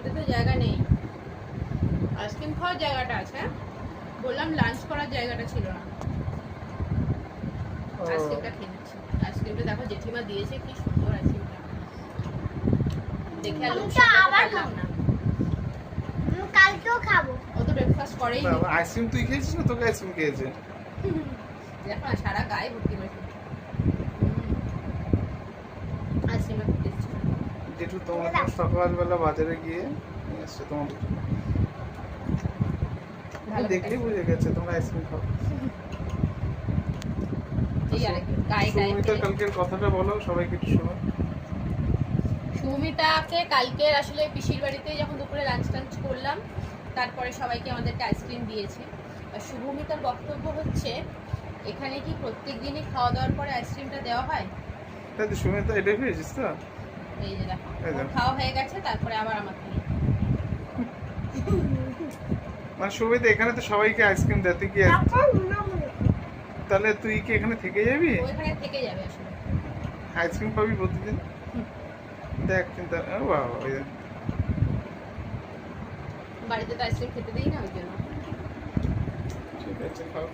খেতে তো জায়গা নেই, আইসক্রিম খাওয়ার জায়গাটা আছে, বললাম লাঞ্চ করার জায়গাটা ছিল না। আইসক্রিমটা খেয়ে নিচ্ছি। আইসক্রিমটা দেখো জেঠিমা দিয়েছে, কি সুন্দর আইসক্রিমটা দেখে। আবার খাবো না, কালকেও খাবো। ও তো ব্রেকফাস্ট করেই নি। আইসক্রিম তুই খেয়েছিস না তোকে আইসক্রিম খেয়েছে? দেখো না সারা গায়ে ভর্তি করেছে আইসক্রিমটা খেয়েছি। যেটু তোমার সকালবেলা বাজারে গিয়ে নিয়ে এসছে তোমাদের। দেখলেই বুঝে গেছে তোমরা আইসক্রিম খাও। এই আরেকটু গায়ে গায়ে সুমিতা কালকের কথাটা বলো সবাইকে একটু শোনো। সুমিতাকে কালকে আসলে পিসির বাড়িতে যখন দুপুরে লাঞ্চ টাঞ্চ করলাম, তারপরে সবাইকে আমাদেরকে আইসক্রিম দিয়েছে। আর শুভমিতার বক্তব্য হচ্ছে এখানে কি প্রত্যেক দিনই খাওয়া দাওয়ার পরে আইসক্রিমটা দেওয়া হয়? তাই তো সুমিতা এটাই পেয়েছিস তো? এই যে দেখো এই দেখো। খাওয়া হয়ে গেছে, তারপরে আবার আমাকে নিয়ে। মানে সুমিতা এখানে তো সবাইকে আইসক্রিম দেয়, তুই কি তাহলে তুই কি এখানে থেকে যাবি? ও এখানে থেকে যাবে আসলে। আইসক্রিম পাবি প্রতিদিন? দেখ চিন্তা, ও বাবা ওই দেখ। বাড়িতে তো আইসক্রিম খেতে দিই না, ওই জন্য। ঠিক আছে খাও।